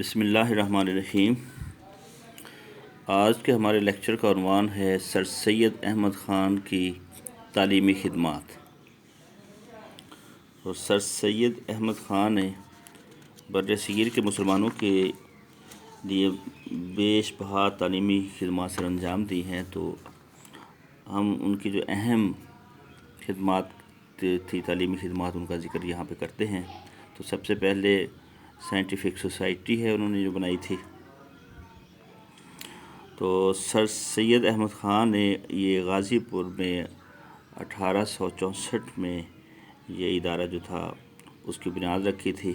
بسم اللہ الرحمن الرحیم۔ آج کے ہمارے لیکچر کا عنوان ہے سر سید احمد خان کی تعلیمی خدمات۔ اور سر سید احمد خان نے بر صغیر کے مسلمانوں کے لیے بیش بہا تعلیمی خدمات سر انجام دی ہیں، تو ہم ان کی جو اہم خدمات تھی، تعلیمی خدمات، ان کا ذکر یہاں پہ کرتے ہیں۔ تو سب سے پہلے سائنٹیفک سوسائٹی ہے انہوں نے جو بنائی تھی۔ تو سر سید احمد خان نے یہ غازی پور میں 1864 میں یہ ادارہ جو تھا اس کی بنیاد رکھی تھی،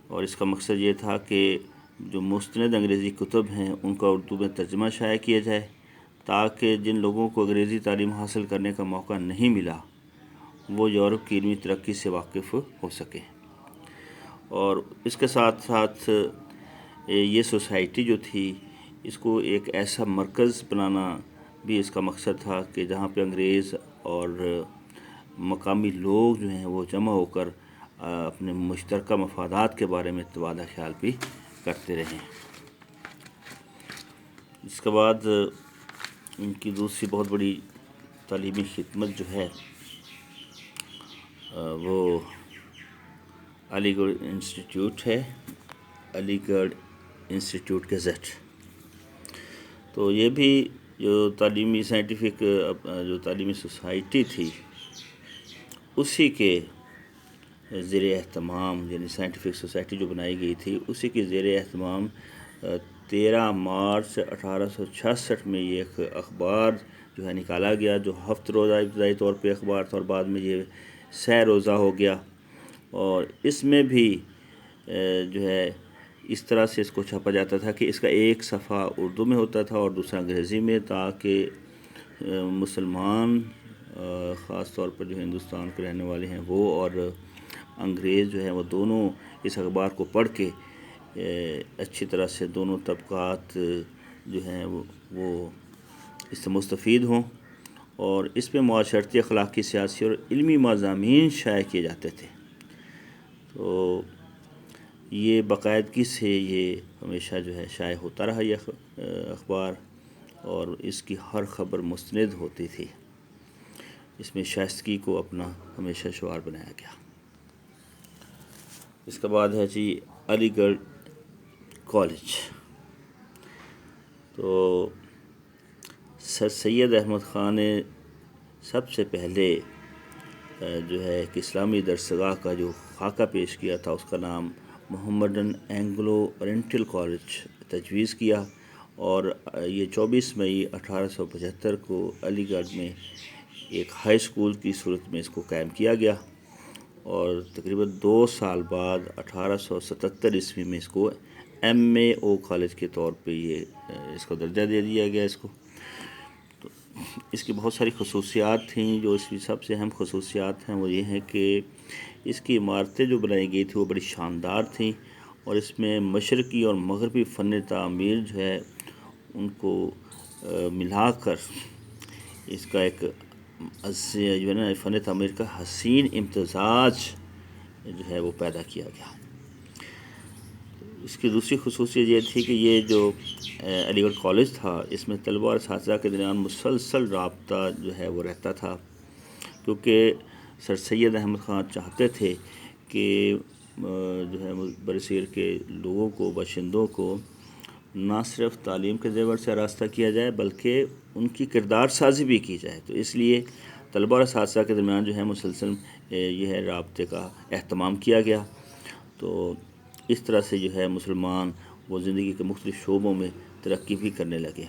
اور اس کا مقصد یہ تھا کہ جو مستند انگریزی کتب ہیں ان کا اردو میں ترجمہ شائع کیا جائے، تاکہ جن لوگوں کو انگریزی تعلیم حاصل کرنے کا موقع نہیں ملا وہ یورپ کی علمی ترقی سے واقف ہو سکیں۔ اور اس کے ساتھ ساتھ یہ سوسائٹی جو تھی اس کو ایک ایسا مرکز بنانا بھی اس کا مقصد تھا کہ جہاں پہ انگریز اور مقامی لوگ جو ہیں وہ جمع ہو کر اپنے مشترکہ مفادات کے بارے میں تبادلہ خیال بھی کرتے رہیں۔ اس کے بعد ان کی دوسری بہت بڑی تعلیمی خدمت جو ہے وہ علی گڑھ انسٹیٹیوٹ ہے، علی گڑھ انسٹیٹیوٹ گزٹ۔ تو یہ بھی جو تعلیمی سائنٹیفک جو تعلیمی سوسائٹی تھی اسی کے زیر اہتمام، یعنی سائنٹیفک سوسائٹی جو بنائی گئی تھی اسی کے زیر اہتمام 13 مارچ 1866 میں یہ ایک اخبار جو ہے نکالا گیا، جو ہفت روزہ ابتدائی طور پہ اخبار تھا اور بعد میں یہ 100 روزہ ہو گیا۔ اور اس میں بھی جو ہے اس طرح سے اس کو چھاپا جاتا تھا کہ اس کا ایک صفحہ اردو میں ہوتا تھا اور دوسرا انگریزی میں، تاکہ مسلمان خاص طور پر جو ہندوستان کے رہنے والے ہیں وہ اور انگریز جو ہیں وہ دونوں اس اخبار کو پڑھ کے اچھی طرح سے دونوں طبقات جو ہیں وہ اس سے مستفید ہوں، اور اس میں معاشرتی، اخلاقی، سیاسی اور علمی مضامین شائع کیے جاتے تھے۔ تو یہ باقاعدگی سے یہ ہمیشہ جو ہے شائع ہوتا رہا یہ اخبار، اور اس کی ہر خبر مستند ہوتی تھی۔ اس میں شائستگی کو اپنا ہمیشہ شعار بنایا گیا۔ اس کے بعد ہے جی علی گڑھ کالج۔ تو سر سید احمد خان نے سب سے پہلے جو ہے ایک اسلامی درسگاہ کا جو خاکہ پیش کیا تھا، اس کا نام محمڈن اینگلو اورینٹل کالج تجویز کیا، اور یہ 24 مئی 1875 کو علی گڑھ میں ایک ہائی اسکول کی صورت میں اس کو قائم کیا گیا، اور تقریباً 2 سال بعد 1877 عیسوی میں اس کو MAO کالج کے طور پہ یہ اس کو درجہ دے دیا گیا اس کو۔ تو اس کی بہت ساری خصوصیات تھیں، جو اس کی سب سے اہم خصوصیات ہیں وہ یہ ہیں کہ اس کی عمارتیں جو بنائی گئی تھی وہ بڑی شاندار تھیں، اور اس میں مشرقی اور مغربی فن تعمیر جو ہے ان کو ملا کر اس کا ایک جو ہے نا فن تعمیر کا حسین امتزاج جو ہے وہ پیدا کیا گیا۔ اس کی دوسری خصوصیت یہ تھی کہ یہ جو علی گڑھ کالج تھا اس میں طلباء اور اساتذہ کے درمیان مسلسل رابطہ جو ہے وہ رہتا تھا، کیونکہ سر سید احمد خان چاہتے تھے کہ جو ہے برصغیر کے لوگوں کو، باشندوں کو نہ صرف تعلیم کے زیور سے آراستہ کیا جائے بلکہ ان کی کردار سازی بھی کی جائے۔ تو اس لیے طلباء اور اساتذہ کے درمیان جو ہے مسلسل یہ ہے رابطے کا اہتمام کیا گیا۔ تو اس طرح سے جو ہے مسلمان وہ زندگی کے مختلف شعبوں میں ترقی بھی کرنے لگے۔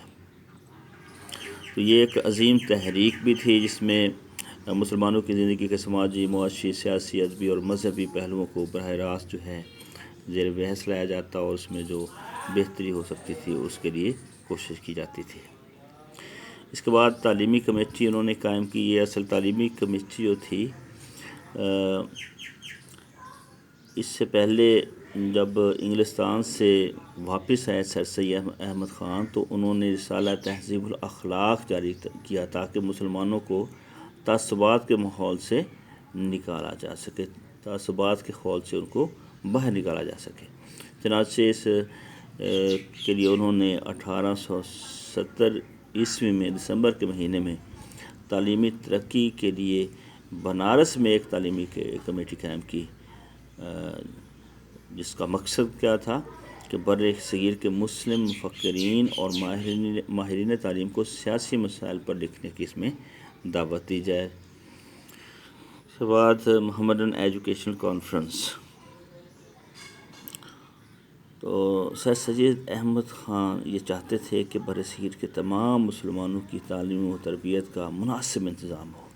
تو یہ ایک عظیم تحریک بھی تھی جس میں مسلمانوں کی زندگی کے سماجی، معاشی، سیاسی، ادبی اور مذہبی پہلوؤں کو براہ راست جو ہے زیر بحث لایا جاتا، اور اس میں جو بہتری ہو سکتی تھی اس کے لیے کوشش کی جاتی تھی۔ اس کے بعد تعلیمی کمیٹی انہوں نے قائم کی۔ یہ اصل تعلیمی کمیٹی جو تھی اس سے پہلے جب انگلستان سے واپس آئے سر سید احمد خان تو انہوں نے رسالہ تہذیب الاخلاق جاری کیا تاکہ مسلمانوں کو تعصبات کے ماحول سے نکالا جا سکے، تعصبات کے خول سے ان کو باہر نکالا جا سکے۔ چنانچہ اس کے لیے انہوں نے 1870 میں دسمبر کے مہینے میں تعلیمی ترقی کے لیے بنارس میں ایک تعلیمی کمیٹی قائم کی، جس کا مقصد کیا تھا کہ بر صغیر کے مسلم مفکرین اور ماہرین تعلیم کو سیاسی مسائل پر لکھنے کی اس میں دعوت دی جائے۔ اس کے بعد محمدن ایجوکیشنل کانفرنس، تو سید سید احمد خان یہ چاہتے تھے کہ بر صغیر کے تمام مسلمانوں کی تعلیم و تربیت کا مناسب انتظام ہو،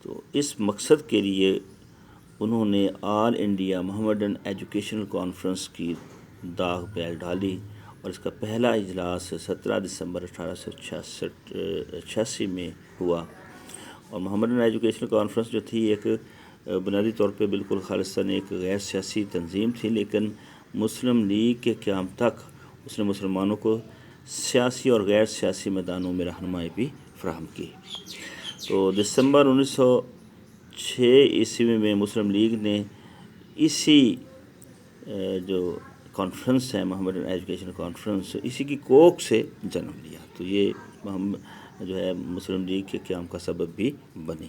تو اس مقصد کے لیے انہوں نے آل انڈیا محمدن ایجوکیشنل کانفرنس کی داغ بیل ڈالی، اور اس کا پہلا اجلاس 17 دسمبر 1886 میں ہوا۔ اور محمدن ایجوکیشنل کانفرنس جو تھی ایک بنیادی طور پہ بالکل خالصتاً ایک غیر سیاسی تنظیم تھی، لیکن مسلم لیگ کے قیام تک اس نے مسلمانوں کو سیاسی اور غیر سیاسی میدانوں میں رہنمائی بھی فراہم کی۔ تو دسمبر 1906 میں مسلم لیگ نے اسی جو کانفرنس ہے محمدن ایجوکیشن کانفرنس، اسی کی کوکھ سے جنم لیا، تو یہ جو ہے مسلم لیگ کے قیام کا سبب بھی بنی۔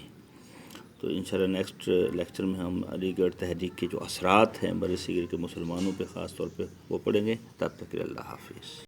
تو انشاءاللہ نیکسٹ لیکچر میں ہم علی گڑھ تحریک کے جو اثرات ہیں بر صغیر کے مسلمانوں پہ خاص طور پہ وہ پڑھیں گے۔ تب تک کے لیے اللہ حافظ۔